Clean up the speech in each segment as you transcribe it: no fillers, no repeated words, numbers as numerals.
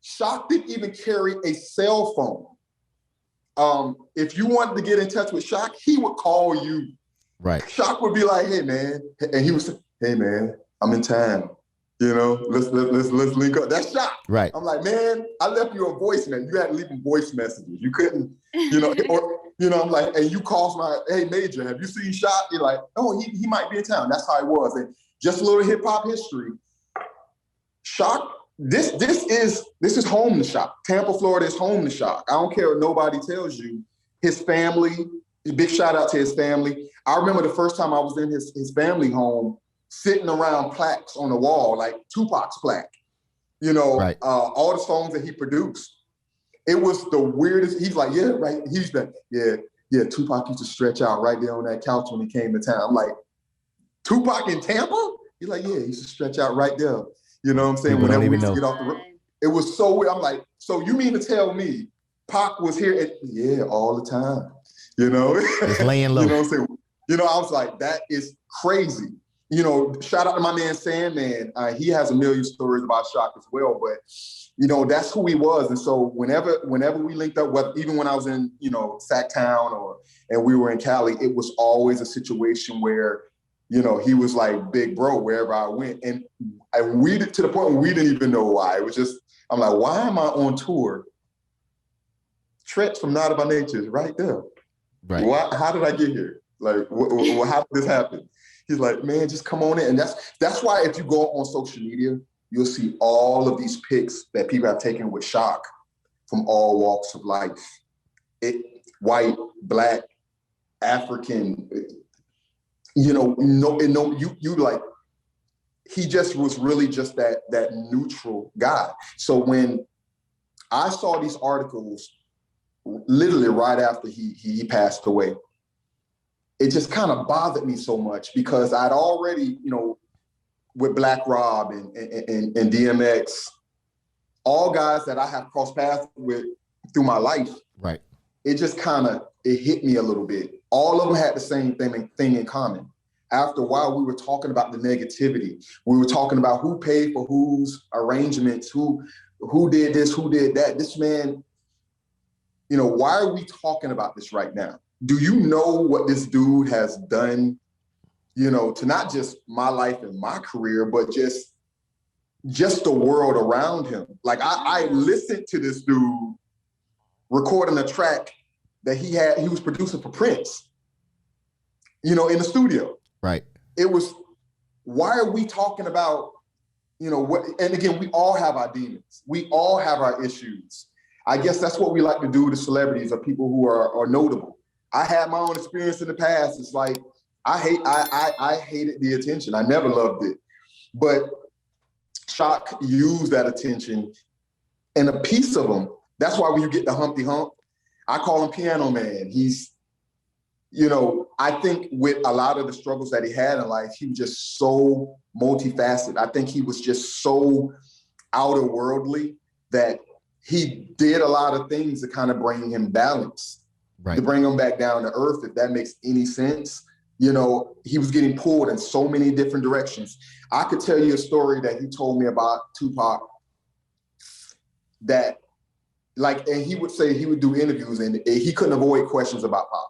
Shock didn't even carry a cell phone. If you wanted to get in touch with Shock, he would call you. Right. Shock would be like, "Hey man," and he would say, "Hey man, I'm in town. You know, let's link up." That's Shock. Right. I'm like, man, I left you a voicemail. You had to leave him voice messages. You couldn't, or I'm like, and you calls my, "Hey Major, have you seen Shock?" You're like, "Oh, he might be in town." That's how it was. And just a little hip hop history. Shock. This is home to Shock. Tampa, Florida is home to Shock. I don't care what nobody tells you. His family. Big shout out to his family. I remember the first time I was in his family home, sitting around plaques on the wall, like Tupac's plaque, right. all the songs that he produced. It was the weirdest. He's like, yeah, right. He's like, yeah, Tupac used to stretch out right there on that couch when he came to town. I'm like, Tupac in Tampa? He's like, yeah, he used to stretch out right there. You know what I'm saying? People Whenever don't we even used to know. get off the road. It was so weird. I'm like, so you mean to tell me Pac was here? Yeah, all the time. Just laying low. You know what I'm saying? I was like, that is crazy. Shout out to my man Sandman. He has a million stories about Shock as well, but that's who he was. And so whenever we linked up, even when I was in, Sacktown and we were in Cali, it was always a situation where, he was like big bro wherever I went. And we to the point where we didn't even know why. It was just, I'm like, why am I on tour? Tretch from Not About Nature is right there. Right. How did I get here? Like, how did this happen? He's like, man, just come on in. And that's why if you go on social media, you'll see all of these pics that people have taken with Shock from all walks of life. White, Black, African, you like, he just was really just that neutral guy. So when I saw these articles literally right after he passed away, it just kind of bothered me so much because I'd already, with Black Rob and DMX, all guys that I have crossed paths with through my life. Right. It just it hit me a little bit. All of them had the same thing in common. After a while, we were talking about the negativity. We were talking about who paid for whose arrangements, who did this, who did that. This man, why are we talking about this right now? Do you know what this dude has done, to not just my life and my career, but just the world around him? Like I listened to this dude recording a track that he was producing for Prince, in the studio. Right. It was, why are we talking about, what, and again, we all have our demons. We all have our issues. I guess that's what we like to do to celebrities or people who are notable. I had my own experience in the past. It's like, I hated the attention. I never loved it. But Shock used that attention, and a piece of him, that's why when you get the Humpty Hump, I call him Piano Man. He's, I think with a lot of the struggles that he had in life, he was just so multifaceted. I think he was just so outer worldly that he did a lot of things to kind of bring him balance, right, to bring him back down to earth, if that makes any sense. He was getting pulled in so many different directions. I could tell you a story that he told me about Tupac that, and he would say he would do interviews and he couldn't avoid questions about Pac.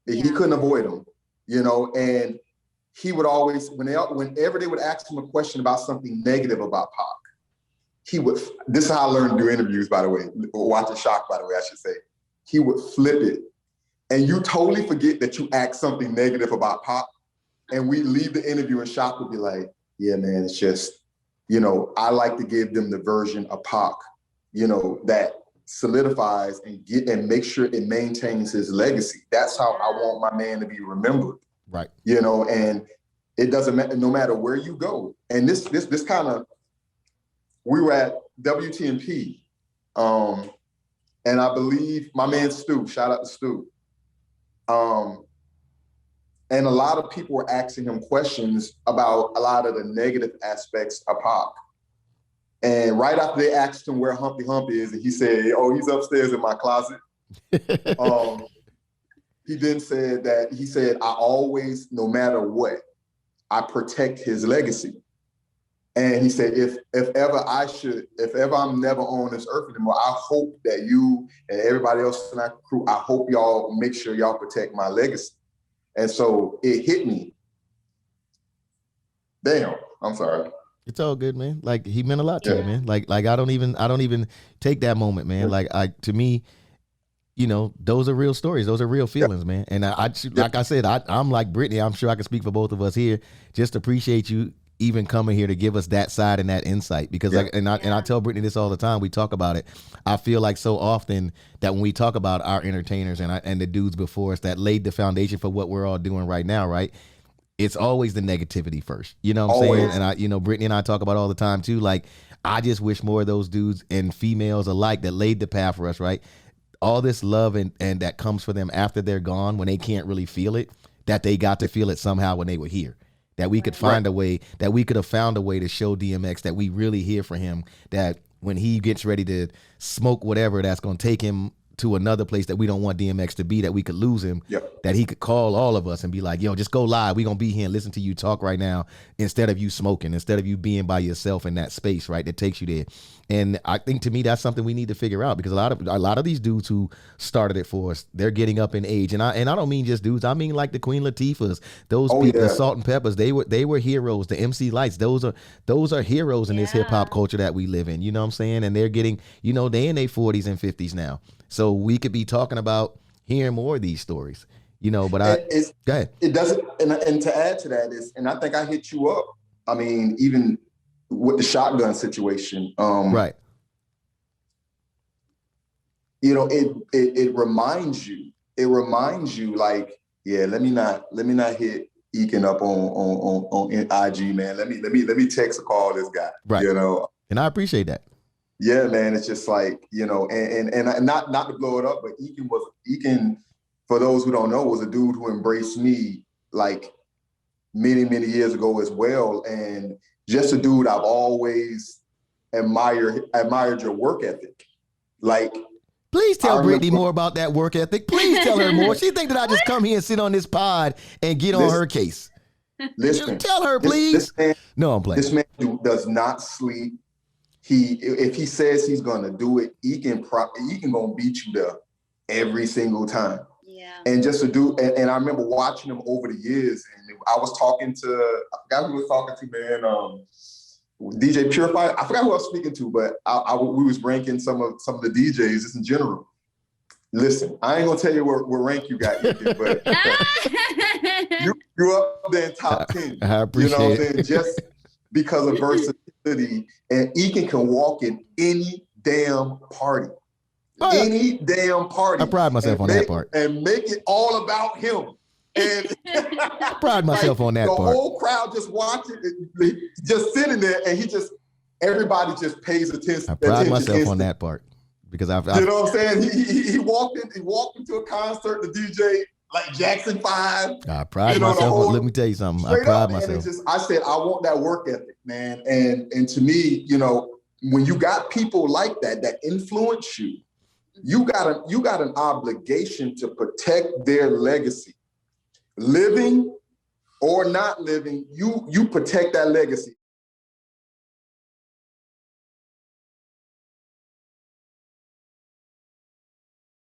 Yeah. He couldn't avoid them, and he would always, whenever they would ask him a question about something negative about Pac, this is how I learned to do interviews, by the way, or watching Shock, by the way, I should say. He would flip it. And you totally forget that you asked something negative about Pac, and we leave the interview and Shock would be like, yeah, man, it's just, I like to give them the version of Pac, that solidifies and make sure it maintains his legacy. That's how I want my man to be remembered. Right. And it doesn't matter, no matter where you go. And this kind of, we were at WTMP, and I believe my man Stu, shout out to Stu. And a lot of people were asking him questions about a lot of the negative aspects of Pac. And right after they asked him where Humpty Hump is, and he said, oh, he's upstairs in my closet. He then said I always, no matter what, I protect his legacy. And he said, if ever I'm never on this earth anymore, I hope that you and everybody else in our crew, I hope y'all make sure y'all protect my legacy. And so it hit me. Damn, I'm sorry. It's all good, man. Like, he meant a lot to you, man. Like I don't even take that moment, man. Like, to me, you know, those are real stories. Those are real feelings, man. And like I said, I'm like Brittany. I'm sure I can speak for both of us here. Just appreciate you even coming here to give us that side and that insight. Because I tell Brittany this all the time. We talk about it. I feel like so often that when we talk about our entertainers and the dudes before us that laid the foundation for what we're all doing right now, right? It's always the negativity first. You know what I'm saying? And Brittany and I talk about it all the time too. Like, I just wish more of those dudes and females alike that laid the path for us, right? All this love and that comes for them after they're gone, when they can't really feel it, that they got to feel it somehow when they were here. That we could find a way, that we could have found a way to show DMX that we really here for him, that when he gets ready to smoke whatever that's going to take him to another place that we don't want DMX to be, that we could lose him, that he could call all of us and be like, yo, just go live. We're going to be here and listen to you talk right now, instead of you smoking, instead of you being by yourself in that space, right, that takes you there. And I think, to me, that's something we need to figure out, because a lot of these dudes who started it for us, they're getting up in age. And I don't mean just dudes. I mean like the Queen Latifahs, those people, the Salt and Peppers. They were heroes. The MC Lights, those are heroes in this hip hop culture that we live in. You know what I'm saying? And they're getting, you know, they in their 40s and 50s now. So we could be talking about hearing more of these stories, you know. But go ahead. It doesn't, and to add to that is, and I think I hit you up. I mean, even with the shotgun situation, right? You know, it reminds you. It reminds you, like, yeah, let me not hit Ekin up on IG, man. Let me text or call this guy, right? You know, and I appreciate that. Yeah, man, it's just like, you know, and not to blow it up, but Ekin, for those who don't know, was a dude who embraced me like many, many years ago as well. And just a dude I've always admired your work ethic. Like, please tell Brittany more about that work ethic. Please tell her more. She think that I just come here and sit on this pod and get on her case. Listen, tell her, please. No, I'm playing. This man does not sleep. If he says he's gonna do it, Ekin gonna beat you there every single time. Yeah. And just to do, and I remember watching him over the years, and I was talking to, I forgot who I was talking to, man. DJ Purify. I forgot who I was speaking to, but we was ranking some of the DJs just in general. Listen, I ain't gonna tell you what rank you got, Ekin, but you up there in top 10. I appreciate you know what I'm saying? Just because of versatility, and Ekin can walk in any damn party. Any damn party. I pride myself on that part. And make it all about him. And I pride myself on that the part. The whole crowd just watching, just sitting there, and everybody just pays attention. I pride myself on that part. Because I've you know what I'm saying? He walked into a concert, the DJ, like Jackson 5. I pride myself. Let me tell you something. I pride myself. I said, I want that work ethic, man. And to me, you know, when you got people like that influence you, you got an obligation to protect their legacy. Living or not living, you protect that legacy.